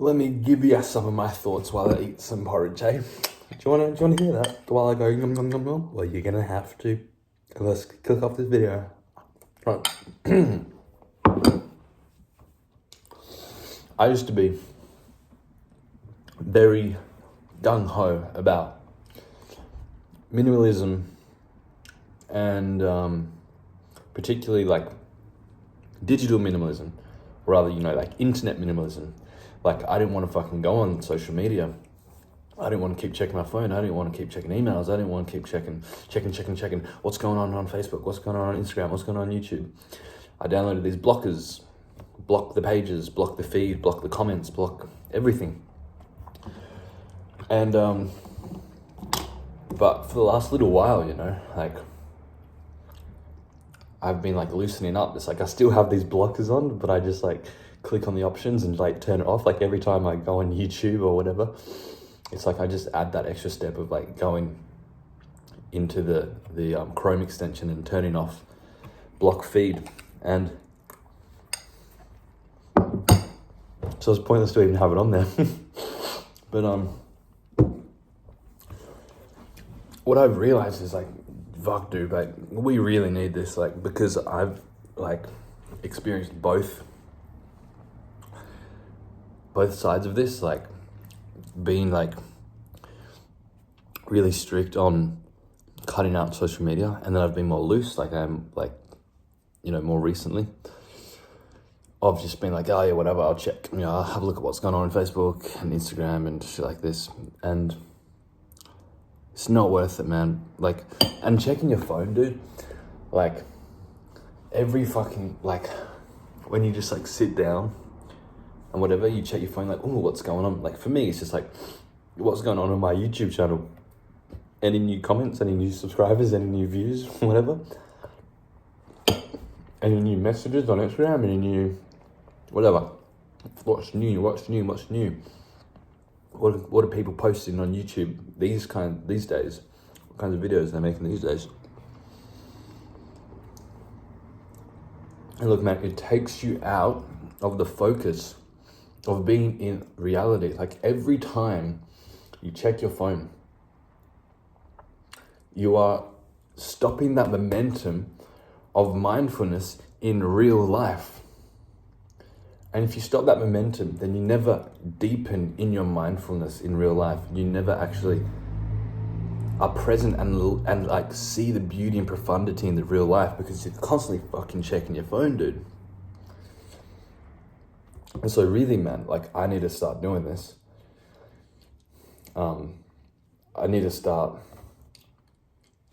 Let me give you some of my thoughts while I eat some porridge, eh? Do you wanna hear that while I go yum yum yum yum? Well, you're gonna have to. Let's click off this video. Right. I used to be very gung ho about minimalism and particularly like digital minimalism, or rather, like internet minimalism. Like, I didn't want to fucking go on social media. I didn't want to keep checking my phone. I didn't want to keep checking emails. I didn't want to keep checking what's going on Facebook, what's going on Instagram, what's going on YouTube. I downloaded these blockers, block the pages, block the feed, block the comments, block everything. And but for the last little while, like, I've been like loosening up. It's like I still have these blockers on, but I just like click on the options and like turn it off. Like every time I go on YouTube or whatever, it's like I just add that extra step of like going into the Chrome extension and turning off block feed. And so it's pointless to even have it on there. But what I've realized is like, fuck dude, like we really need this, like, because I've like experienced both sides of this, like being like really strict on cutting out social media, and then I've been more loose, like I'm like, more recently, of just being like, oh yeah, whatever, I'll check, I'll have a look at what's going on Facebook and Instagram and shit like this, and it's not worth it, man. Like, and checking your phone, dude, like every fucking, like when you just like sit down and whatever, you check your phone, like, oh, what's going on? Like for me, it's just like, what's going on my YouTube channel? Any new comments, any new subscribers, any new views, whatever. Any new messages on Instagram, any new, whatever. What's new? What are people posting on YouTube these days? What kinds of videos they're making these days? And look, man, it takes you out of the focus of being in reality. Like every time you check your phone, you are stopping that momentum of mindfulness in real life. And if you stop that momentum, then you never deepen in your mindfulness in real life. You never actually are present and like see the beauty and profundity in the real life, because you're constantly fucking checking your phone, dude. And so really, man, like I need to start doing this. I need to start,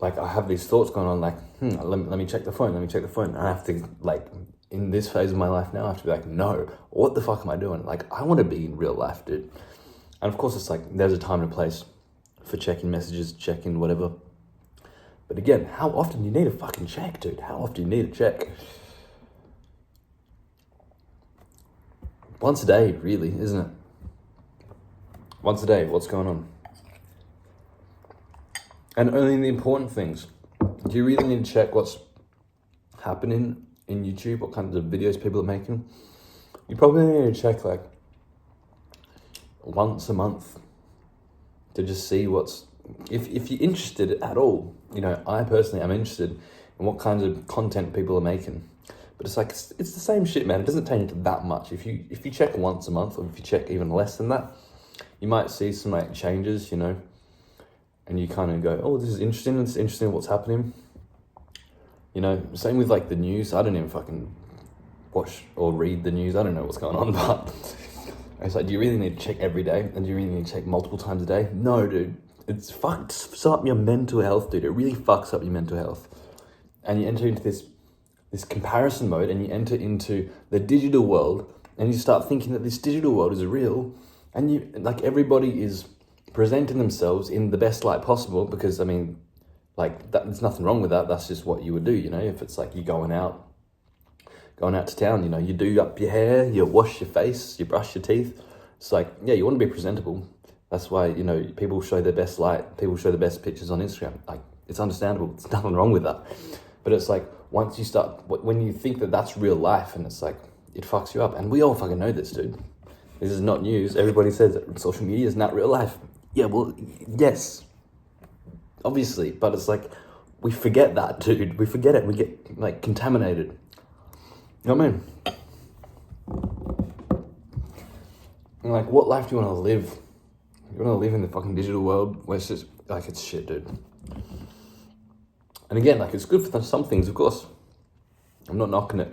like I have these thoughts going on, like, let me check the phone. And I have to, like, in this phase of my life now, I have to be like, no, what the fuck am I doing? Like, I want to be in real life, dude. And of course, it's like, there's a time and a place for checking messages, checking whatever. But again, how often do you need to fucking check, dude? How often do you need to check? Once a day, really, isn't it? Once a day, what's going on? And only the important things. Do you really need to check what's happening in YouTube, what kinds of videos people are making? You probably need to check like once a month to just see what's, if you're interested at all. I personally am interested in what kinds of content people are making. But it's like, it's the same shit, man. It doesn't change that much. If you check once a month, or if you check even less than that, you might see some like changes, and you kind of go, oh, this is interesting. It's interesting what's happening. Same with like the news. I don't even fucking watch or read the news. I don't know what's going on, but it's like, do you really need to check every day? And do you really need to check multiple times a day? No, dude. It's fucks up your mental health, dude. It really fucks up your mental health. And you enter into this comparison mode, and you enter into the digital world, and you start thinking that this digital world is real, and you, like, everybody is presenting themselves in the best light possible, because, I mean, like, there's nothing wrong with that. That's just what you would do, if it's like you're going out to town, you do up your hair, you wash your face, you brush your teeth. It's like, yeah, you want to be presentable. That's why, people show their best light, people show the best pictures on Instagram. Like, it's understandable. There's nothing wrong with that. But it's like, once you start, when you think that that's real life, and it's like, it fucks you up. And we all fucking know this, dude. This is not news. Everybody says that social media is not real life. Yeah, well, yes, obviously, but it's like, we forget that, dude. We forget it. We get, like, contaminated. You know what I mean? And, like, what life do you want to live? You want to live in the fucking digital world where it's just, like, it's shit, dude. And again, like, it's good for some things, of course. I'm not knocking it.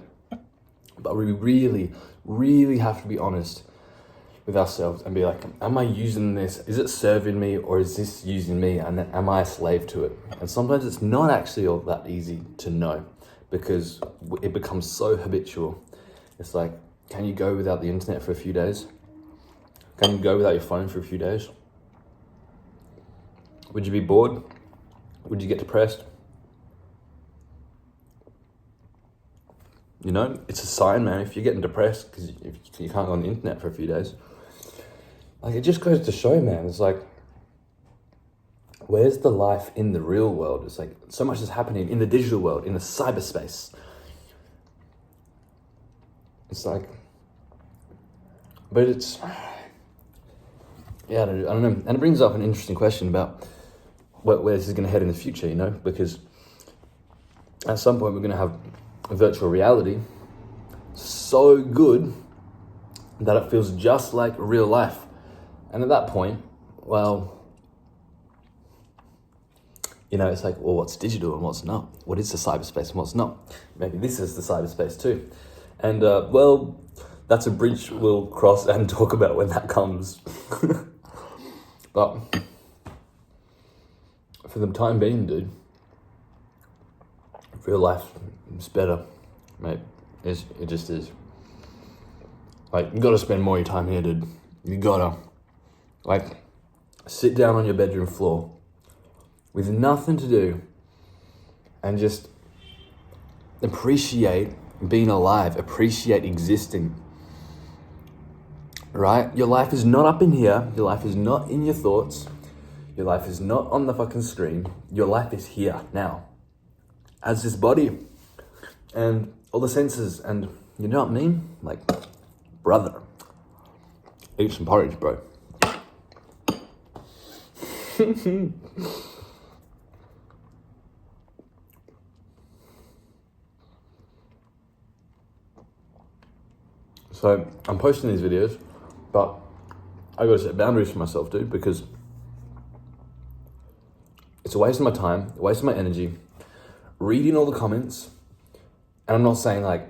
But we really, really have to be honest with ourselves and be like, am I using this? Is it serving me, or is this using me? And am I a slave to it? And sometimes it's not actually all that easy to know, because it becomes so habitual. It's like, can you go without the internet for a few days? Can you go without your phone for a few days? Would you be bored? Would you get depressed? You know, it's a sign, man. If you're getting depressed because you can't go on the internet for a few days, like, it just goes to show, man. It's like, where's the life in the real world? It's like, so much is happening in the digital world, in the cyberspace. It's like, but it's, yeah, I don't know. And it brings up an interesting question about where this is going to head in the future, you know, because at some point we're going to have a virtual reality so good that it feels just like real life. And at that point, well, you know, it's like, well, what's digital and what's not? What is the cyberspace and what's not? Maybe this is the cyberspace too. And, well, that's a bridge we'll cross and talk about when that comes. But for the time being, dude, real life is better, mate. It just is. Like, you gotta spend more of your time here, dude. You gotta. Like, sit down on your bedroom floor with nothing to do and just appreciate being alive, appreciate existing. Right? Your life is not up in here. Your life is not in your thoughts. Your life is not on the fucking screen. Your life is here now, as this body and all the senses, and you know what I mean? Like, brother, eat some porridge, bro. So I'm posting these videos, but I gotta set boundaries for myself, dude, because it's a waste of my time, a waste of my energy, reading all the comments. And I'm not saying, like,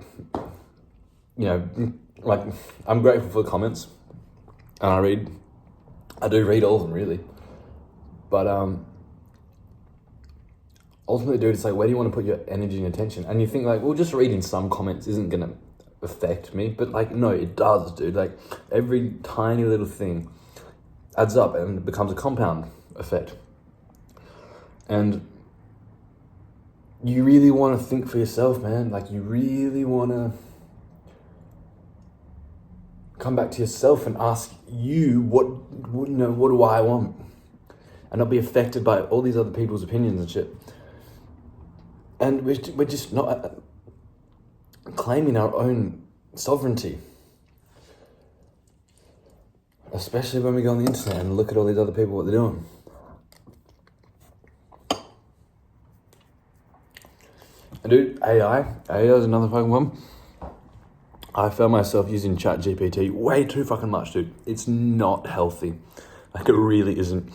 you know, like, I'm grateful for the comments, and I do read all of them, really. But ultimately, dude, it's like, where do you want to put your energy and attention? And you think, like, well, just reading some comments isn't gonna affect me, but, like, no, it does, dude. Like, every tiny little thing adds up and becomes a compound effect. And you really want to think for yourself, man. Like, you really want to come back to yourself and ask you, what do I want? And not be affected by all these other people's opinions and shit. And we're just not claiming our own sovereignty. Especially when we go on the internet and look at all these other people, what they're doing. And dude, AI is another fucking one. I found myself using ChatGPT way too fucking much, dude. It's not healthy. Like, it really isn't.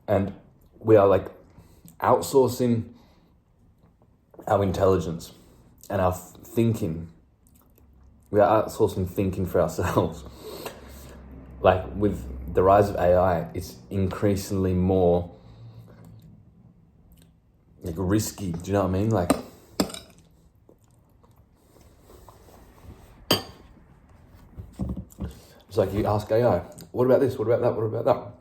And we are, like, outsourcing our intelligence and our thinking. We are outsourcing thinking for ourselves. Like, with the rise of AI, it's increasingly more, like, risky. Do you know what I mean? Like, it's like, you ask AI, what about this? What about that? What about that?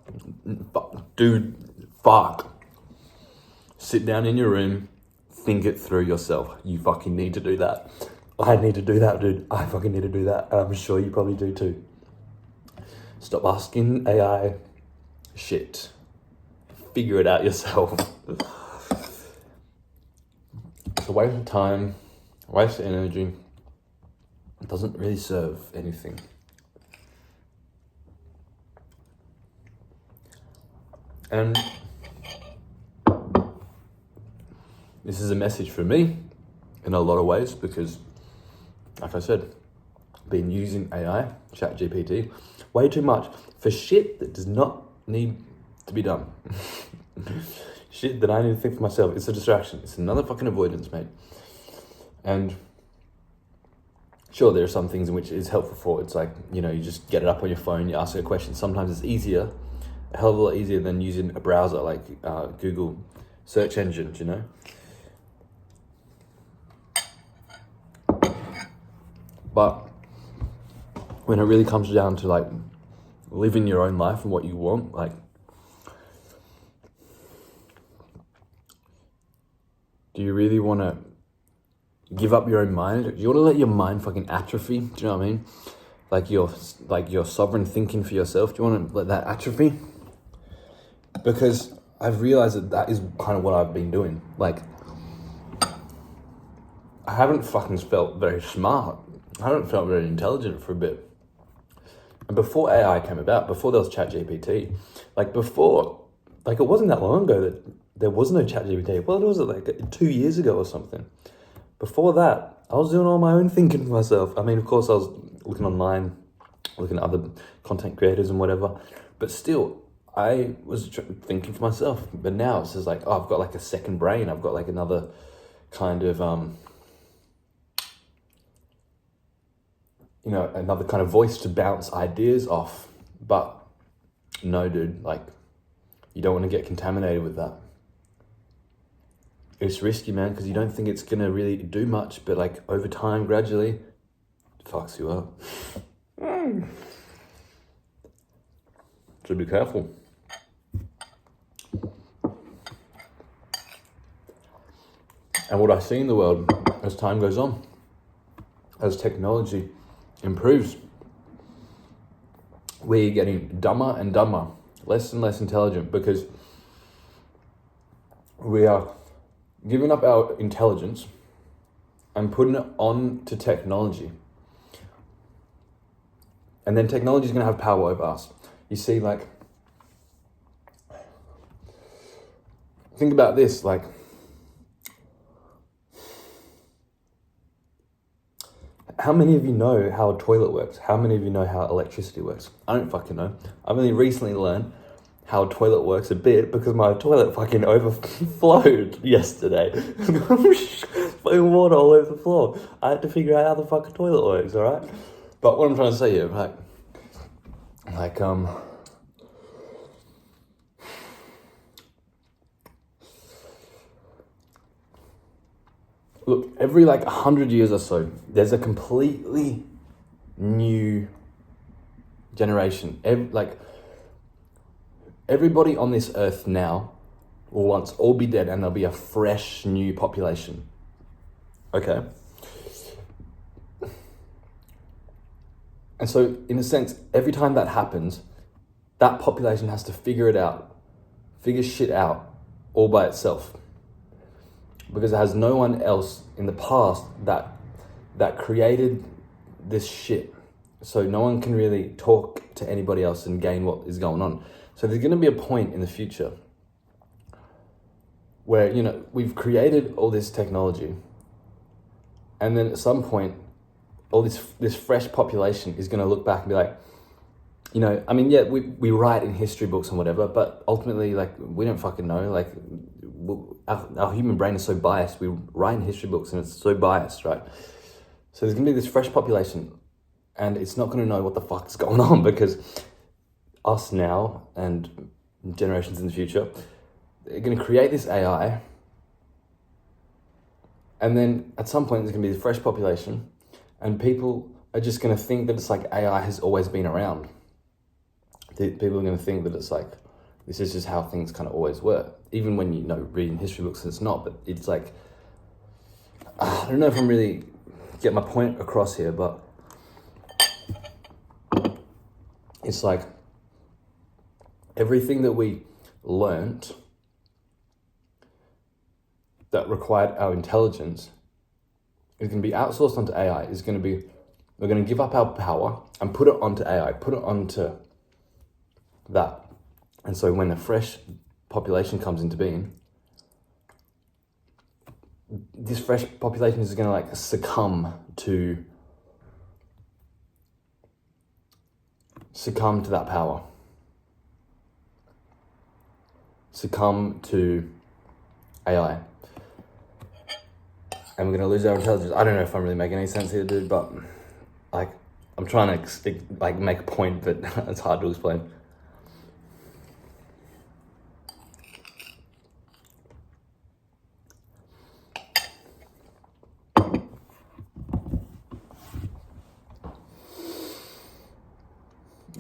Dude, fuck. Sit down in your room, think it through yourself. You fucking need to do that. I need to do that, dude. I fucking need to do that. I'm sure you probably do too. Stop asking AI shit. Figure it out yourself. It's a waste of time, a waste of energy. It doesn't really serve anything. And this is a message for me in a lot of ways because, like I said, been using AI, ChatGPT, way too much for shit that does not need to be done. Shit that I need to think for myself. It's a distraction. It's another fucking avoidance, mate. And sure, there are some things in which it's helpful for. It's like, you know, you just get it up on your phone, you ask it a question. Sometimes it's easier, a hell of a lot easier than using a browser like Google search engines, you know? But when it really comes down to like living your own life and what you want, like, do you really want to give up your own mind? Do you want to let your mind fucking atrophy? Do you know what I mean? Like your sovereign thinking for yourself. Do you want to let that atrophy? Because I've realized that is kind of what I've been doing. Like, I haven't fucking felt very smart. I haven't felt very intelligent for a bit. And before AI came about, before there was ChatGPT, it wasn't that long ago that there was no ChatGPT. Well, it was like 2 years ago or something. Before that, I was doing all my own thinking for myself. I mean, of course, I was looking online, looking at other content creators and whatever. But still, I was thinking for myself. But now it's just like, oh, I've got like a second brain. I've got like another kind of, another kind of voice to bounce ideas off. But no, dude, like, you don't want to get contaminated with that. It's risky, man, because you don't think it's going to really do much, but like over time, gradually, it fucks you up. So be careful. And what I see in the world as time goes on, as technology improves, we're getting dumber and dumber, less and less intelligent, because we are giving up our intelligence and putting it on to technology. And then technology is going to have power over us. You see, like, think about this, like, how many of you know how a toilet works? How many of you know how electricity works? I don't fucking know. I've only recently learned how a toilet works a bit because my toilet fucking overflowed yesterday. Fucking water all over the floor. I had to figure out how the fuck a toilet works, alright? But what I'm trying to say here, look, every 100 years or so, there's a completely new generation. Everybody on this earth now will once all be dead and there'll be a fresh new population. Okay? And so, in a sense, every time that happens, that population has to figure shit out all by itself. Because it has no one else in the past that created this shit. So no one can really talk to anybody else and gain what is going on. So there's going to be a point in the future where, we've created all this technology, and then at some point, all this fresh population is going to look back and be like, we write in history books and whatever, but ultimately, we don't fucking know. Our human brain is so biased. We write in history books and it's so biased, right? So there's going to be this fresh population, and it's not going to know what the fuck is going on, because us now and generations in the future, they're going to create this AI, and then at some point there's going to be this fresh population, and people are just going to think that it's like AI has always been around. People are going to think that it's like, this is just how things kind of always were. Even when reading history books, it's not, but it's like, I don't know if I'm really getting my point across here, but it's like everything that we learnt that required our intelligence is going to be outsourced onto AI. We're going to give up our power and put it onto AI, put it onto that. And so when a fresh population comes into being, this fresh population is going to like succumb to that power, succumb to AI, and we're going to lose our intelligence. I don't know if I'm really making any sense here, dude, but like I'm trying to like make a point, but it's hard to explain.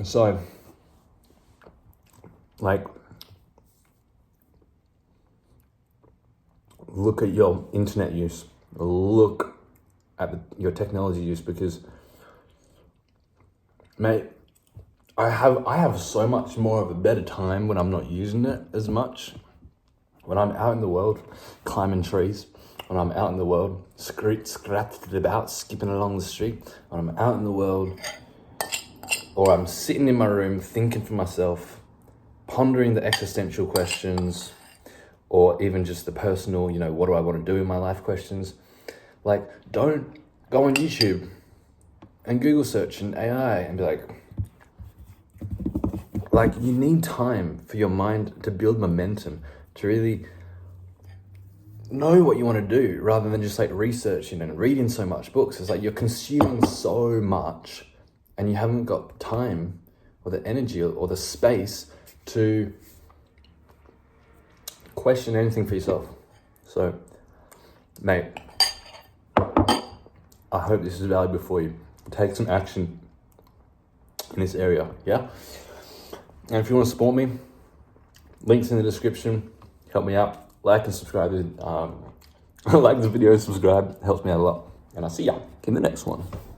So, like, look at your internet use, look at your technology use, because, mate, I have so much more of a better time when I'm not using it as much. When I'm out in the world, climbing trees, when I'm out in the world, scratched about, skipping along the street, when I'm out in the world, or I'm sitting in my room thinking for myself, pondering the existential questions, or even just the personal, what do I want to do in my life questions. Like, don't go on YouTube and Google search and AI and be like, you need time for your mind to build momentum, to really know what you want to do, rather than just like researching and reading so much books. It's like you're consuming so much and you haven't got time or the energy or the space to question anything for yourself. So, mate, I hope this is valuable for you. Take some action in this area, yeah? And if you want to support me, links in the description. Help me out. Like and subscribe. Like this video, subscribe. Helps me out a lot. And I'll see ya in the next one.